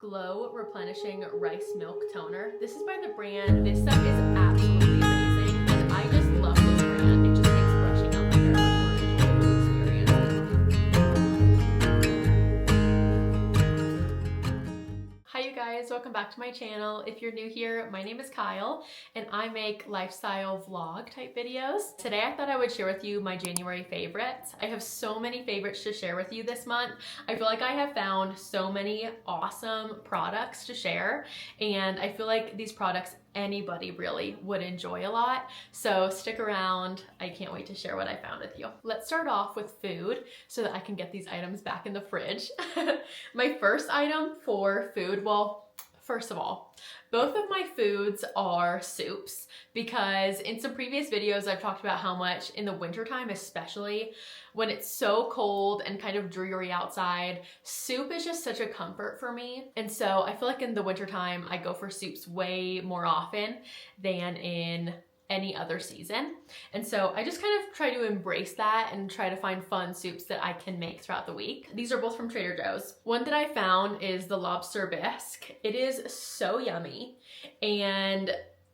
Glow Replenishing Rice Milk Toner. This is by the brand. This stuff is absolutely amazing, and I just love this brand. It just makes brushing out my hair much more experience. Hi you guys, welcome back to my channel. If you're new here, my name is Kyle and I make lifestyle vlog type videos. Today I thought I would share with you my January favorites. I have so many favorites to share with you this month. I feel like I have found so many awesome products to share, and I feel like these products anybody really would enjoy a lot. So stick around. I can't wait to share what I found with you. Let's start off with food so that I can get these items back in the fridge. My first item for food, well, first of all, both of my foods are soups, because in some previous videos I've talked about how much in the wintertime, especially when it's so cold and kind of dreary outside, soup is just such a comfort for me. And so I feel like in the wintertime I go for soups way more often than in any other season. And so I just kind of try to embrace that and try to find fun soups that I can make throughout the week. These are both from Trader Joe's. One that I found is the Lobster Bisque. It is so yummy, and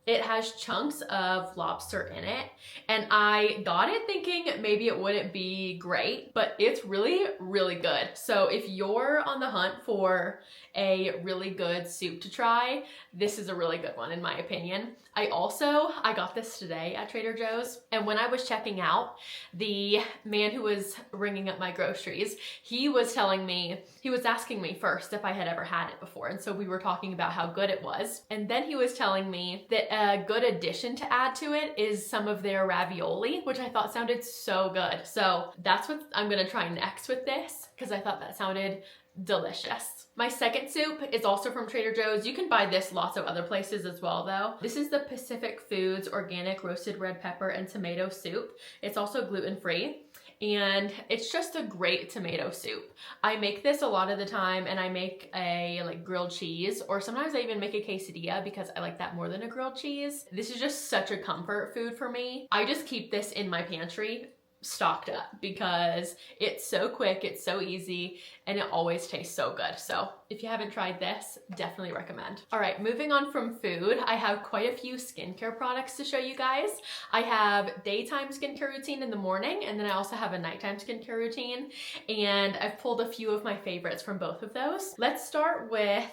it has chunks of lobster in it, and I got it thinking maybe it wouldn't be great, but it's really, really good. So if you're on the hunt for a really good soup to try, this is a really good one in my opinion. I got this today at Trader Joe's, and when I was checking out, the man who was ringing up my groceries, he was asking me first if I had ever had it before, and so we were talking about how good it was, and then he was telling me that a good addition to add to it is some of their ravioli, which I thought sounded so good. So that's what I'm gonna try next with this, because I thought that sounded delicious. My second soup is also from Trader Joe's. You can buy this lots of other places as well though. This is the Pacific Foods Organic Roasted Red Pepper and Tomato Soup. It's also gluten-free, and it's just a great tomato soup. I make this a lot of the time, and I make a grilled cheese, or sometimes I even make a quesadilla because I like that more than a grilled cheese. This is just such a comfort food for me. I just keep this in my pantry stocked up because it's so quick, it's so easy, and it always tastes so good. So if you haven't tried this, definitely recommend. All right, moving on from food, I have quite a few skincare products to show you guys. I have daytime skincare routine in the morning, and then I also have a nighttime skincare routine, and I've pulled a few of my favorites from both of those. Let's start with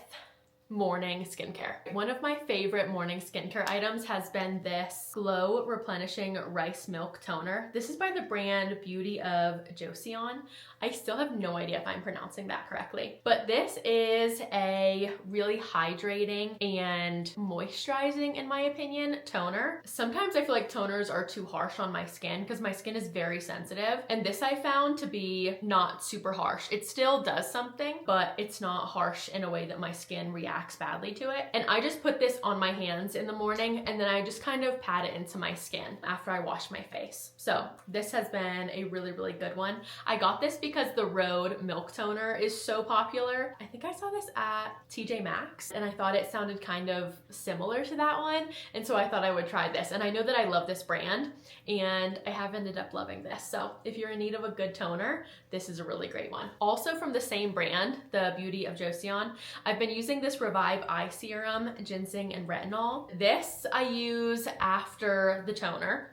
morning skincare. One of my favorite morning skincare items has been this Glow Replenishing Rice Milk Toner. This is by the brand Beauty of Joseon. I still have no idea if I'm pronouncing that correctly, but this is a really hydrating and moisturizing, in my opinion, toner. Sometimes I feel like toners are too harsh on my skin because my skin is very sensitive, and this I found to be not super harsh. It still does something, but it's not harsh in a way that my skin reacts badly to it. And I just put this on my hands in the morning, and then I just kind of pat it into my skin after I wash my face. So this has been a really, really good one. I got this because the Rhode Milk Toner is so popular. I think I saw this at TJ Maxx, and I thought it sounded kind of similar to that one, and so I thought I would try this. And I know that I love this brand, and I have ended up loving this. So if you're in need of a good toner, this is a really great one. Also from the same brand, the Beauty of Joseon, I've been using this Revive Eye Serum, Ginseng and Retinol. This I use after the toner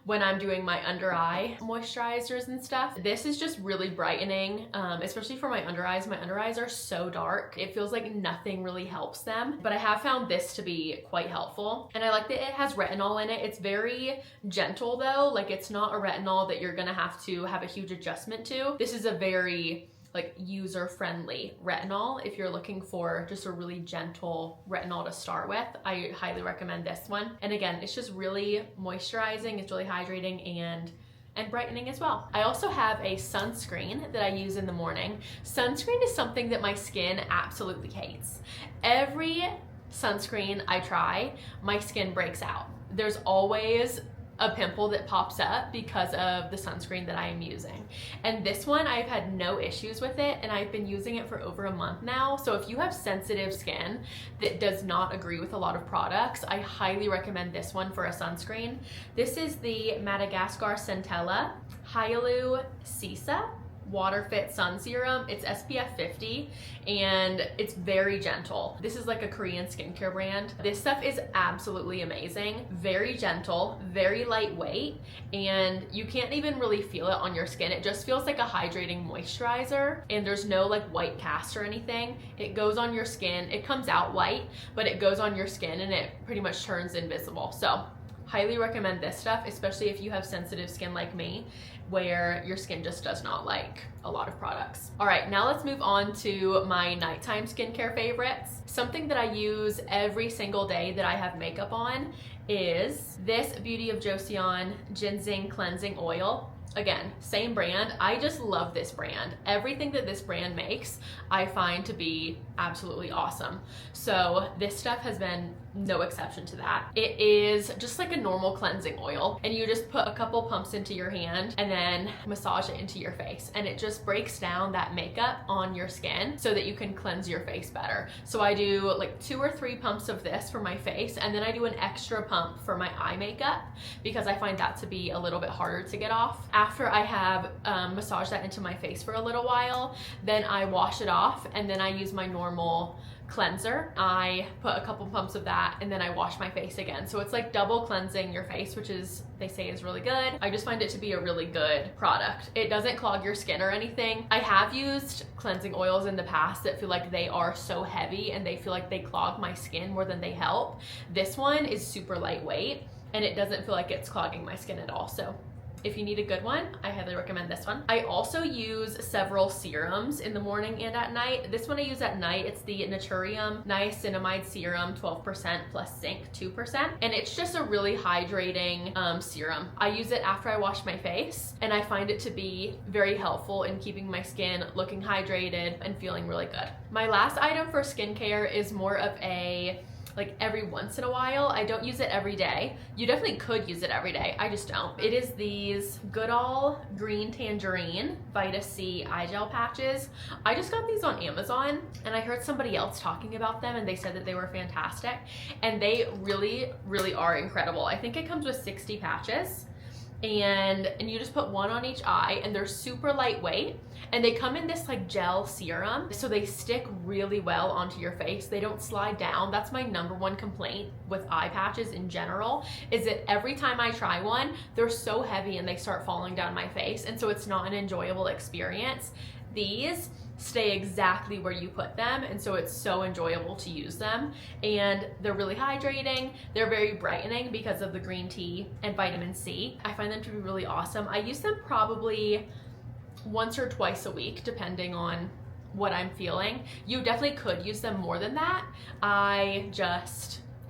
when I'm doing my under eye moisturizers and stuff. This is just really brightening, especially for my under eyes. My under eyes are so dark. It feels like nothing really helps them, but I have found this to be quite helpful. And I like that it has retinol in it. It's very gentle though. Like, it's not a retinol that you're gonna have to have a huge adjustment to. This is a very user-friendly retinol. If you're looking for just a really gentle retinol to start with, I highly recommend this one. And again, it's just really moisturizing, it's really hydrating and brightening as well. I also have a sunscreen that I use in the morning. Sunscreen is something that my skin absolutely hates. Every sunscreen I try, my skin breaks out. There's always a pimple that pops up because of the sunscreen that I am using. And this one, I've had no issues with it, and I've been using it for over a month now. So if you have sensitive skin that does not agree with a lot of products, I highly recommend this one for a sunscreen. This is the Madagascar Centella Hyalu Sisa Water Fit Sun Serum. It's SPF 50 and it's very gentle. This is like a Korean skincare brand. This stuff is absolutely amazing. Very gentle, very lightweight, and you can't even really feel it on your skin. It just feels like a hydrating moisturizer, and there's no like white cast or anything. It goes on your skin. It comes out white, but it goes on your skin and it pretty much turns invisible. So highly recommend this stuff, especially if you have sensitive skin like me, where your skin just does not like a lot of products. All right, now let's move on to my nighttime skincare favorites. Something that I use every single day that I have makeup on is this Beauty of Joseon Ginseng Cleansing Oil. Again, same brand. I just love this brand. Everything that this brand makes, I find to be absolutely awesome. So this stuff has been no exception to that. It is just like a normal cleansing oil, and you just put a couple pumps into your hand and then massage it into your face, and it just breaks down that makeup on your skin so that you can cleanse your face better. So I do like 2 or 3 pumps of this for my face, and then I do an extra pump for my eye makeup because I find that to be a little bit harder to get off. After I have massaged that into my face for a little while, then I wash it off, and then I use my normal cleanser. I put a couple pumps of that, and then I wash my face again. So it's like double cleansing your face, which is, they say, is really good. I just find it to be a really good product. It doesn't clog your skin or anything. I have used cleansing oils in the past that feel like they are so heavy and they feel like they clog my skin more than they help. This one is super lightweight and it doesn't feel like it's clogging my skin at all. So if you need a good one, I highly recommend this one. I also use several serums in the morning and at night. This one I use at night. It's the Naturium Niacinamide Serum 12% plus zinc 2%. And it's just a really hydrating serum. I use it after I wash my face, and I find it to be very helpful in keeping my skin looking hydrated and feeling really good. My last item for skincare is more of a like every once in a while. I don't use it every day. You definitely could use it every day. I just don't. It is these Goodall Green Tangerine Vita-C eye gel patches. I just got these on Amazon, and I heard somebody else talking about them, and they said that they were fantastic, and they really, really are incredible. I think it comes with 60 patches. And you just put one on each eye, and they're super lightweight, and they come in this like gel serum, so they stick really well onto your face. They don't slide down. That's my #1 complaint with eye patches in general, is that every time I try one, they're so heavy and they start falling down my face, and so it's not an enjoyable experience. These stay exactly where you put them, and so it's so enjoyable to use them, and they're really hydrating. They're very brightening because of the green tea and vitamin C. I find them to be really awesome. I use them probably once or twice a week depending on what I'm feeling. You definitely could use them more than that. I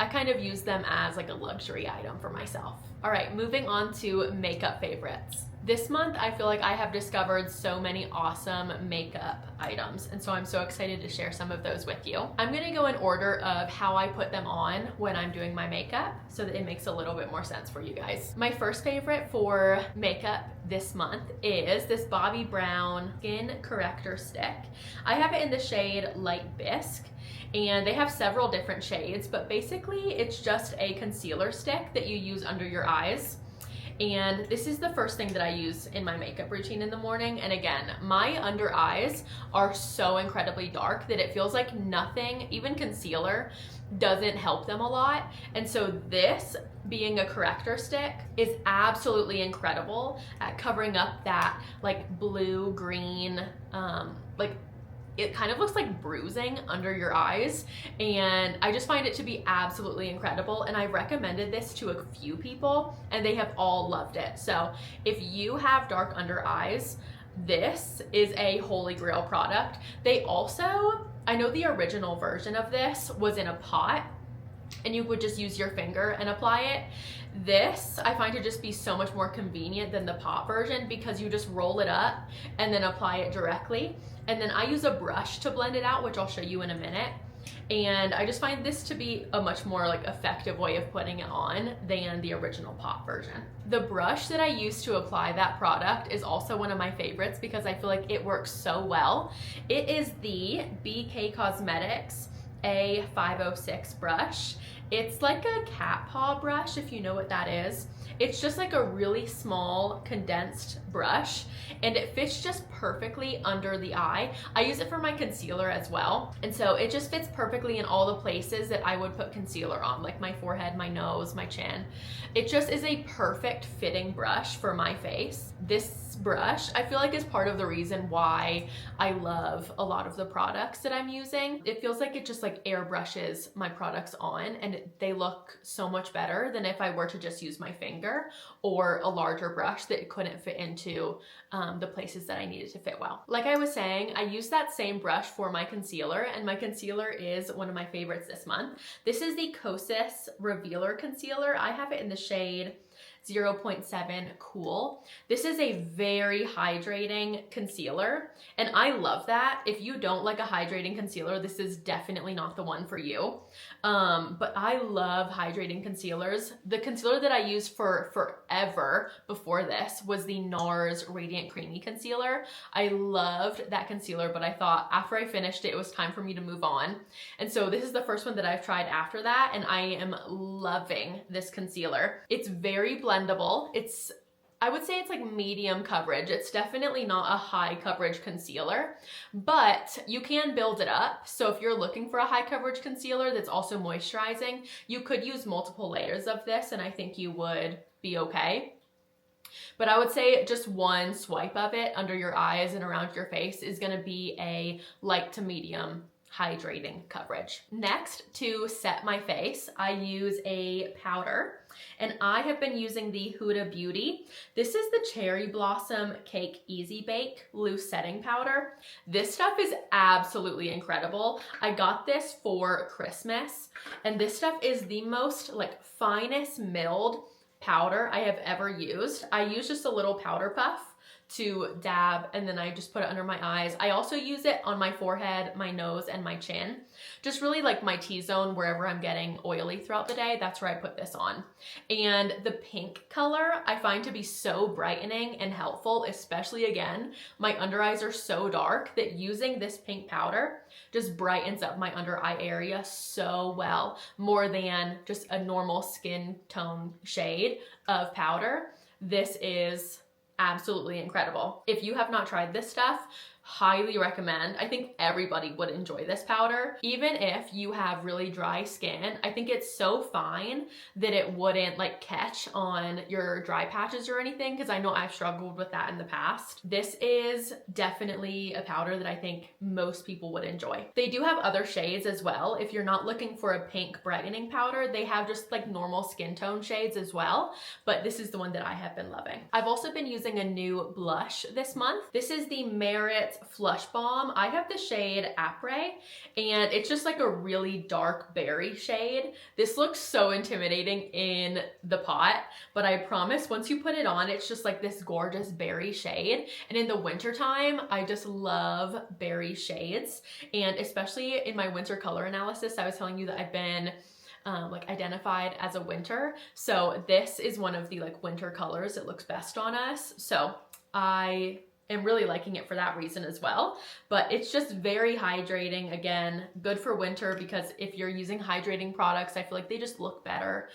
kind of use them as like a luxury item for myself. All right, moving on to makeup favorites. This month, I feel like I have discovered so many awesome makeup items, and so I'm so excited to share some of those with you. I'm gonna go in order of how I put them on when I'm doing my makeup so that it makes a little bit more sense for you guys. My first favorite for makeup this month is this Bobbi Brown Skin Corrector Stick. I have it in the shade Light Bisque, and they have several different shades, but basically it's just a concealer stick that you use under your eyes. And this is the first thing that I use in my makeup routine in the morning. And again, my under eyes are so incredibly dark that it feels like nothing, even concealer, doesn't help them a lot. And so this, being a corrector stick, is absolutely incredible at covering up that like blue, green, it kind of looks like bruising under your eyes, and I just find it to be absolutely incredible, and I've recommended this to a few people and they have all loved it. So if you have dark under eyes, this is a holy grail product. They also, I know the original version of this was in a pot and you would just use your finger and apply it. This, I find to just be so much more convenient than the pot version because you just roll it up and then apply it directly. And then I use a brush to blend it out, which I'll show you in a minute. And I just find this to be a much more like effective way of putting it on than the original pot version. The brush that I use to apply that product is also one of my favorites because I feel like it works so well. It is the BK Cosmetics A506 brush, It's like a cat paw brush, if you know what that is. It's just like a really small condensed brush, and it fits just perfectly under the eye. I use it for my concealer as well, and so it just fits perfectly in all the places that I would put concealer on, like my forehead, my nose, my chin. It just is a perfect fitting brush for my face. This brush, I feel like, is part of the reason why I love a lot of the products that I'm using. It feels like it just like airbrushes my products on, and they look so much better than if I were to just use my finger or a larger brush that couldn't fit into the places that I needed to fit well. Like I was saying, I use that same brush for my concealer, and my concealer is one of my favorites this month. This is the Kosas Revealer Concealer. I have it in the shade 0.7 Cool. This is a very hydrating concealer, and I love that. If you don't like a hydrating concealer, this is definitely not the one for you. But I love hydrating concealers. The concealer that I used for forever before this was the NARS Radiant Creamy Concealer. I loved that concealer, but I thought after I finished it, it was time for me to move on. And so this is the first one that I've tried after that, and I am loving this concealer. It's very blendable. I would say it's like medium coverage. It's definitely not a high coverage concealer, but you can build it up. So if you're looking for a high coverage concealer that's also moisturizing, you could use multiple layers of this, and I think you would be okay. But I would say just one swipe of it under your eyes and around your face is gonna be a light to medium hydrating coverage. Next, to set my face, I use a powder, and I have been using the Huda Beauty. This is the Cherry Blossom Cake Easy Bake Loose Setting Powder. This stuff is absolutely incredible. I got this for Christmas, and this stuff is the most like finest milled powder I have ever used. I use just a little powder puff to dab, and then I just put it under my eyes. I also use it on my forehead, my nose, and my chin. Just really like my T-zone, wherever I'm getting oily throughout the day, that's where I put this on. And the pink color I find to be so brightening and helpful, especially again, my under eyes are so dark that using this pink powder just brightens up my under eye area so well, more than just a normal skin tone shade of powder. This is absolutely incredible. If you have not tried this stuff, highly recommend. I think everybody would enjoy this powder. Even if you have really dry skin, I think it's so fine that it wouldn't like catch on your dry patches or anything, because I know I've struggled with that in the past. This is definitely a powder that I think most people would enjoy. They do have other shades as well. If you're not looking for a pink brightening powder, they have just like normal skin tone shades as well, but this is the one that I have been loving. I've also been using a new blush this month. This is the Merit Flush Balm. I have the shade Après, and it's just like a really dark berry shade. This looks so intimidating in the pot, but I promise once you put it on, it's just like this gorgeous berry shade. And in the winter time, I just love berry shades. And especially in my winter color analysis, I was telling you that I've been like identified as a winter. So this is one of the like winter colors that looks best on us. So I am really liking it for that reason as well. But it's just very hydrating. Again, good for winter, because if you're using hydrating products, I feel like they just look better.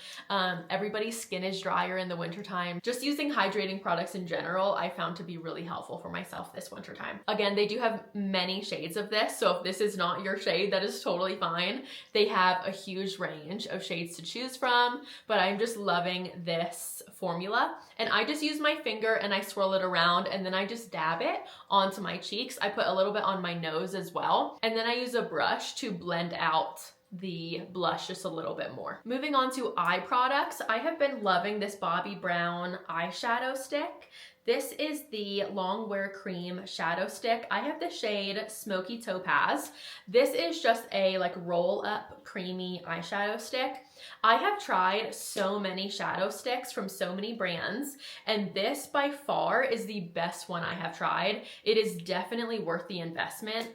Everybody's skin is drier in the wintertime. Just using hydrating products in general, I found to be really helpful for myself this wintertime. Again, they do have many shades of this, so if this is not your shade, that is totally fine. They have a huge range of shades to choose from, but I'm just loving this formula. And I just use my finger and I swirl it around, and then I just dab it onto my cheeks. I put a little bit on my nose as well, and then I use a brush to blend out the blush just a little bit more. Moving on to eye products, I have been loving this Bobbi Brown eyeshadow stick. This is the Long Wear Cream Shadow Stick. I have the shade Smoky Topaz. This is just a like roll up creamy eyeshadow stick. I have tried so many shadow sticks from so many brands, and this by far is the best one I have tried. It is definitely worth the investment.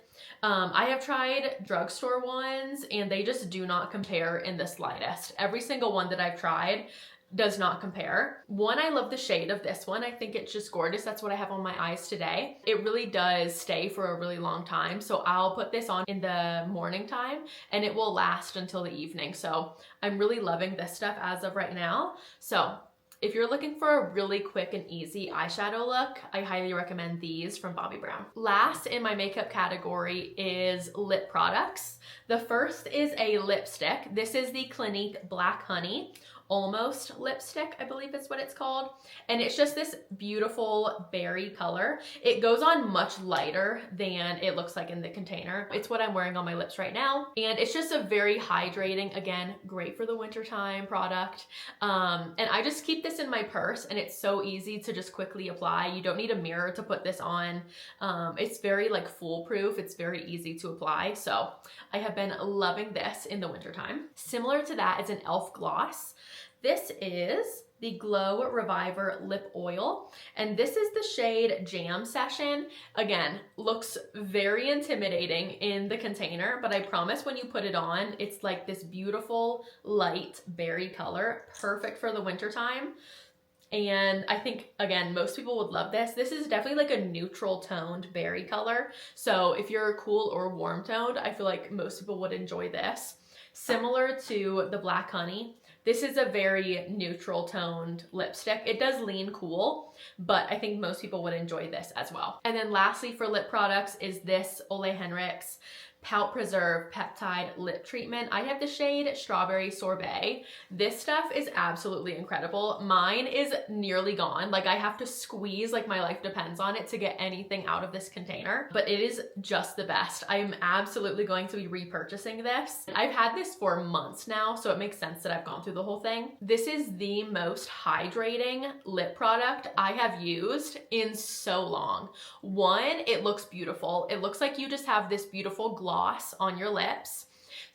I have tried drugstore ones, and they just do not compare in the slightest. Every single one that I've tried does not compare. One, I love the shade of this one. I think it's just gorgeous. That's what I have on my eyes today. It really does stay for a really long time. So I'll put this on in the morning time and it will last until the evening. So I'm really loving this stuff as of right now. So if you're looking for a really quick and easy eyeshadow look, I highly recommend these from Bobbi Brown. Last in my makeup category is lip products. The first is a lipstick. This is the Clinique Black Honey Almost lipstick, I believe is what it's called. And it's just this beautiful berry color. It goes on much lighter than it looks like in the container. It's what I'm wearing on my lips right now. And it's just a very hydrating, again, great for the wintertime product. And I just keep this in my purse and it's so easy to just quickly apply. You don't need a mirror to put this on. It's very like foolproof. It's very easy to apply. So I have been loving this in the wintertime. Similar to that is an e.l.f. gloss. This is the Glow Reviver Lip Oil, and this is the shade Jam Session. Again, looks very intimidating in the container, but I promise when you put it on, it's like this beautiful light berry color, perfect for the winter time. And I think, again, most people would love this. This is definitely like a neutral toned berry color. So if you're cool or warm toned, I feel like most people would enjoy this. Similar to the Black Honey, this is a very neutral toned lipstick. It does lean cool, but I think most people would enjoy this as well. And then lastly for lip products is this Ole Henrik's Pout Preserve Peptide Lip Treatment. I have the shade Strawberry Sorbet. This stuff is absolutely incredible. Mine is nearly gone. Like I have to squeeze, like my life depends on it to get anything out of this container, but it is just the best. I'm absolutely going to be repurchasing this. I've had this for months now, so it makes sense that I've gone through the whole thing. This is the most hydrating lip product I have used in so long. One, it looks beautiful. It looks like you just have this beautiful gloss on your lips.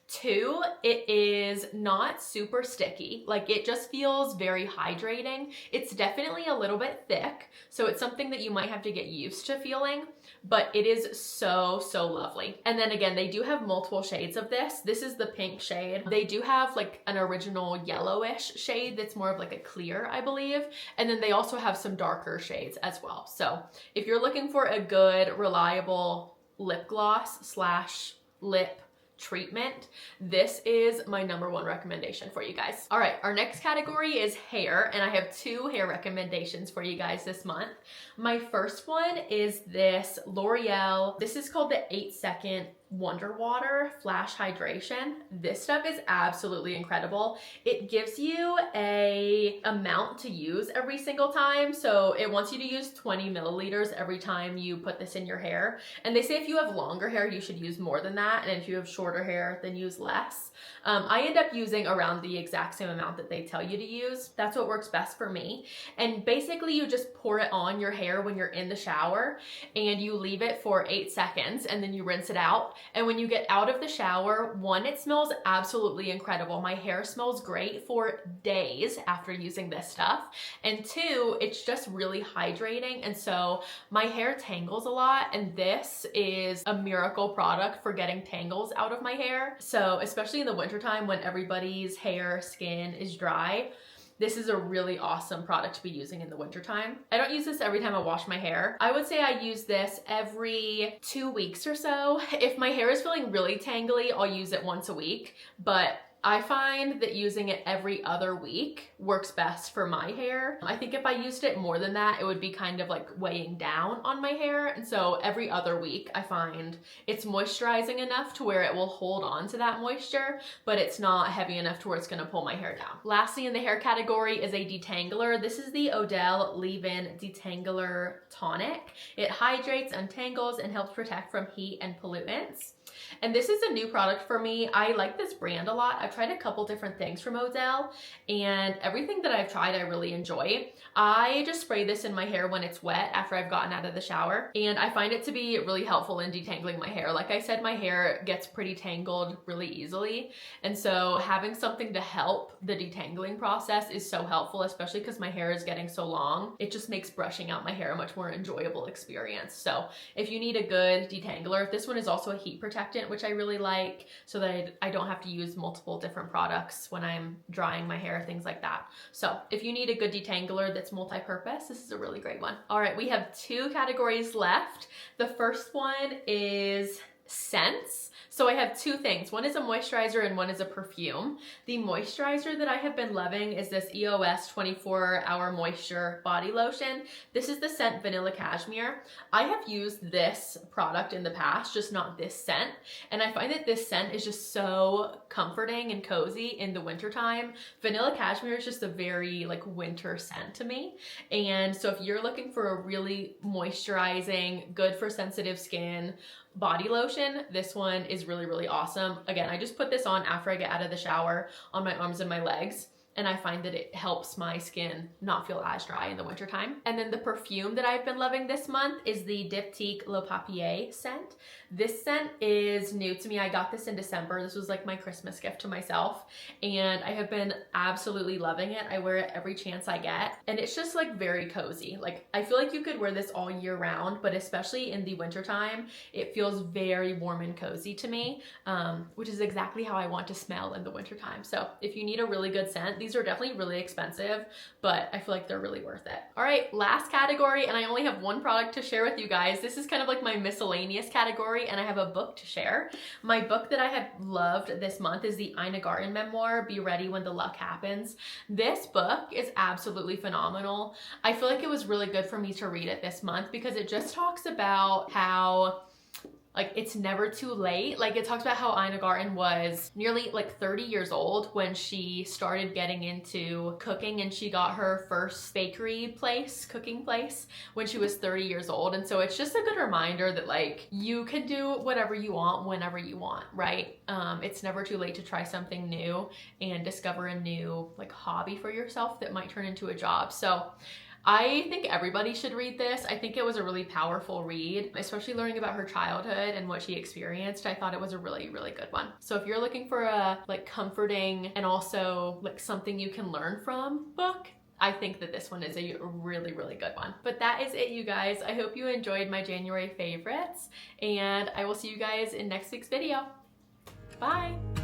Two, it is not super sticky. Like it just feels very hydrating. It's definitely a little bit thick, so it's something that you might have to get used to feeling, but it is so, so lovely. And then again, they do have multiple shades of this. This is the pink shade. They do have like an original yellowish shade that's more of like a clear, I believe. And then they also have some darker shades as well. So if you're looking for a good, reliable lip gloss slash lip treatment, this is my #1 recommendation for you guys. All right, our next category is hair, and I have 2 hair recommendations for you guys this month. My first one is this L'Oreal. This is called the 8-Second Wonder Water Flash Hydration. This stuff is absolutely incredible. It gives you a amount to use every single time. So it wants you to use 20 milliliters every time you put this in your hair. And they say if you have longer hair, you should use more than that. And if you have shorter hair, then use less. I end up using around the exact same amount that they tell you to use. That's what works best for me. And basically you just pour it on your hair when you're in the shower and you leave it for 8 seconds and then you rinse it out. And when you get out of the shower, one, it smells absolutely incredible. My hair smells great for days after using this stuff. And two, it's just really hydrating. And so my hair tangles a lot, and this is a miracle product for getting tangles out of my hair. So especially in the wintertime when everybody's hair, skin is dry, this is a really awesome product to be using in the wintertime. I don't use this every time I wash my hair. I would say I use this every 2 weeks or so. If my hair is feeling really tangly, I'll use it once a week, but I find that using it every other week works best for my hair. I think if I used it more than that, it would be kind of like weighing down on my hair. And so every other week, I find it's moisturizing enough to where it will hold on to that moisture, but it's not heavy enough to where it's gonna pull my hair down. Lastly, in the hair category is a detangler. This is the Odell Leave-In Detangler Tonic. It hydrates, untangles, and helps protect from heat and pollutants. And this is a new product for me. I like this brand a lot. I've tried a couple different things from Odell, and everything that I've tried I really enjoy. I just spray this in my hair when it's wet after I've gotten out of the shower, and I find it to be really helpful in detangling my hair. Like I said, my hair gets pretty tangled really easily, and so having something to help the detangling process is so helpful, especially because my hair is getting so long. It just makes brushing out my hair a much more enjoyable experience. So if you need a good detangler, this one is also a heat protector. protectant, which I really like, so that I don't have to use multiple different products when I'm drying my hair, things like that. So if you need a good detangler that's multi-purpose, this is a really great one. All right, we have 2 categories left. The first one is scents. So I have 2 things. One is a moisturizer and one is a perfume. The moisturizer that I have been loving is this EOS 24-hour moisture body lotion. This is the scent Vanilla Cashmere. I have used this product in the past, just not this scent. And I find that this scent is just so comforting and cozy in the wintertime. Vanilla Cashmere is just a very like winter scent to me. And so if you're looking for a really moisturizing, good for sensitive skin body lotion, this one is really, really awesome. Again, I just put this on after I get out of the shower on my arms and my legs, and I find that it helps my skin not feel as dry in the wintertime. And then the perfume that I've been loving this month is the Diptyque Le Papier scent. This scent is new to me. I got this in December. This was like my Christmas gift to myself, and I have been absolutely loving it. I wear it every chance I get, and it's just like very cozy. Like I feel like you could wear this all year round, but especially in the wintertime, it feels very warm and cozy to me, which is exactly how I want to smell in the wintertime. So if you need a really good scent, these are definitely really expensive, but I feel like they're really worth it. All right, last category, and I only have 1 product to share with you guys. This is kind of like my miscellaneous category, and I have a book to share. My book that I have loved this month is the Ina Garten memoir, Be Ready When the Luck Happens. This book is absolutely phenomenal. I feel like it was really good for me to read it this month because it just talks about how like it's never too late. Like it talks about how Ina Garten was nearly like 30 years old when she started getting into cooking, and she got her first bakery place, cooking place, when she was 30 years old. And so it's just a good reminder that like you can do whatever you want whenever you want, right? It's never too late to try something new and discover a new like hobby for yourself that might turn into a job. So I think everybody should read this. I think it was a really powerful read, especially learning about her childhood and what she experienced. I thought it was a really, really good one. So if you're looking for a like comforting and also like something you can learn from book, I think that this one is a really, really good one. But that is it, you guys. I hope you enjoyed my January favorites, and I will see you guys in next week's video. Bye.